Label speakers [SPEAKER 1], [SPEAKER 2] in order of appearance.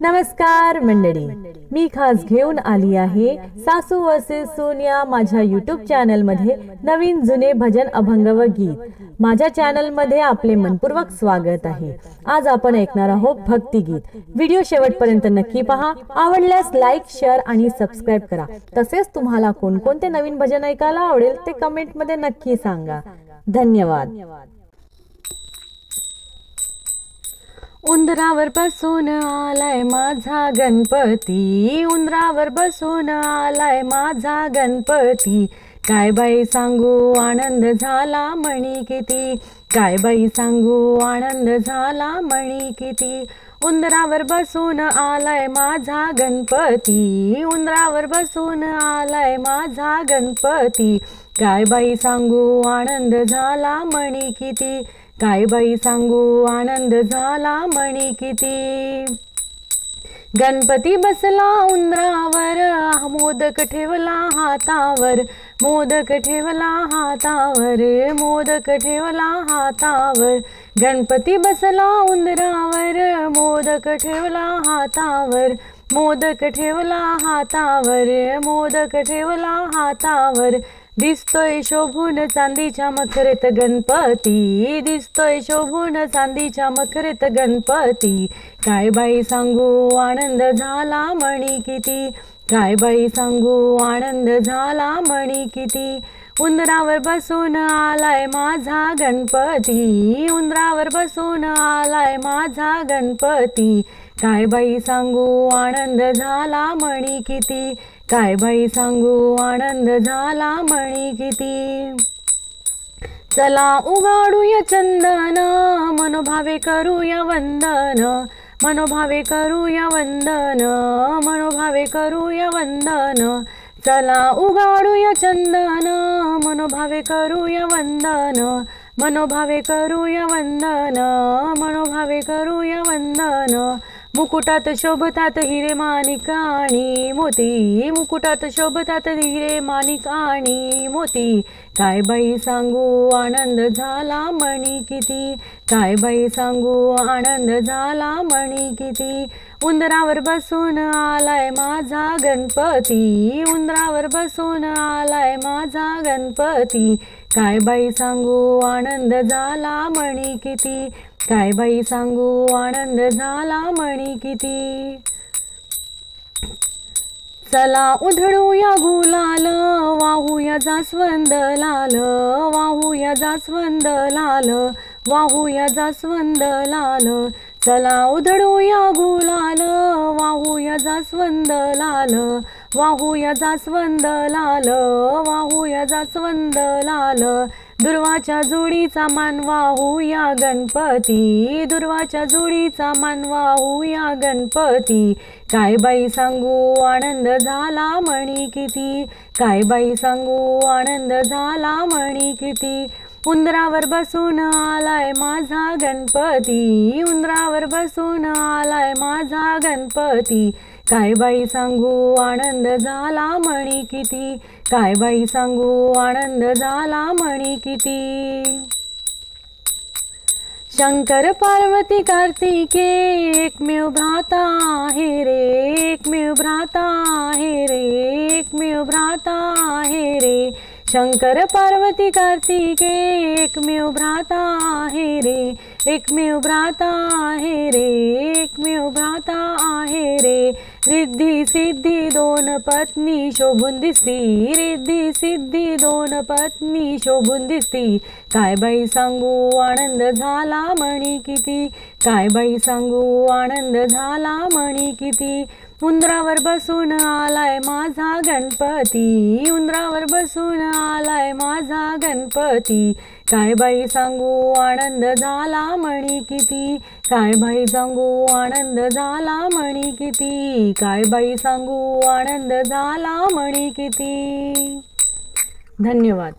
[SPEAKER 1] नमस्कार मंडळी, मी खास घेऊन आली आहे सासू वर्सेस सोनिया माझ्या यूट्यूब चॅनल मध्ये नवीन जुने भजन अभंग व गीत। माझ्या चॅनल मध्ये आपले मनपूर्वक स्वागत आहे। आज आपण ऐकणार आहोत भक्तिगीत। व्हिडिओ शेवटपर्यंत नक्की पहा। आवडल्यास लाईक, शेअर आणि सबस्क्राइब करा। तसेच तुम्हाला कोणकोणते नवीन भजन ऐकायला आवडेल ते कमेंट मध्ये नक्की सांगा। धन्यवाद। उंदरावर बसून आलाय माझा गणपती, उंदरावर बसून आलाय माझा गणपती। काय बाई सांगू आनंद झाला मणी किती, काय बाई सांगू आनंद झाला मणी किती। उंदरावर बसून आलाय माझा गणपती, उंदरावर बसून आलाय माझा गणपती। काय बाई सांगू आनंद झाला मणी किती, काय बाई सांगू आनंद झाला मणी किती। गणपती बसला उंदरावर, मोदक ठेवला हातावर, मोदक ठेवला हातावर, मोदक ठेवला हातावर। गणपती बसला उंदरावर, मोदक ठेवला हातावर, मोदक ठेवला हातावर, मोदक ठेवला हातावर। दिसतोय शोभून चांदीच्या मखरेत गणपती, दिसतोय शोभून चांदीच्या मखरेत गणपती। काय बाई सांगू आनंद झाला मणी किती, काय बाई सांगू आनंद झाला मणी किती। उंदरावर बसून आलाय माझा गणपती, उंदरावर बसून आलाय माझा गणपती। काय बाई सांगू आनंद झाला मणी किती, काय बाई सांगू आनंद झाला मणी किती। चला उघडूया चंदन, मनोभावे करूया वंदन, मनोभावे करूया वंदन, मनोभावे करूया वंदन। चला उघडूया चंदन, मनोभावे करूया वंदन, मनोभावे करूया वंदन, मनोभावे करूया वंदन। मुकुटात शोभतात हिरे माणिक आणि मोती, मुकुटात शोभतात हिरे माणिक आणि मोती। काय बाई सांगू आनंद झाला मणी किती, काय बाई सांगू आनंद झाला मणी किती। उंदरावर बसून आलाय माझा गणपती, उंदरावर बसून आलाय माझा गणपती। काय बाई सांगू आनंद झाला मणी किती, काय बाई सांगू आनंद झाला मणी किती। चला उधळूया गुलाल, वाहूया जास्वंद लाल, वाहूया जास्वंद लाल, वाहूया जास्वंद लाल। चला उधळूया गुलाल, वाहूया जास्वंद लाल, वाहूया जास्वंद लाल, वाहूया जास्वंद लाल। दुर्वाच्या जोडीचा मान वाहूया गणपती, दुर्वाच्या जोडीचा मान वाहूया गणपती। काय बाई सांगू आनंद झाला मणी किती, काय बाई सांगू आनंद झाला मणी किती। उंदरावर बसून आलाय माझा गणपती, उंदरावर बसून आलाय माझा गणपती। काय बाई सांगू आनंद झाला मणी किती, काय बाई सांगू आनंद झाला मणी किती। शंकर पार्वती कार्तिके एकमेव भ्राता आहे रे, एकमेव भ्राता आहे रे, एकमेव भ्राता आहे रे। शंकर पार्वती कार्तिके एकमेव भ्राता आहे रे, एकमेव भ्राता आहे रे, एकमेव भ्राता आहे रे। रिद्धी सिद्धी दोन पत्नी शोभून दिसती, रिद्धी सिद्धी दोन पत्नी शोभून दिसती। काय बाई सांगू आनंद झाला मणी किती, काय बाई सांगू आनंद झाला मणी किती। उंदरावर बसून आलाय माझा गणपती, उंदरावर बसून आलाय माझा गणपती। काय बाई सांगू आनंद झाला मणी किती, काय बाई सांगू आनंद झाला मणी किती। काय बाई सांगू आनंद झाला मणी किती। धन्यवाद।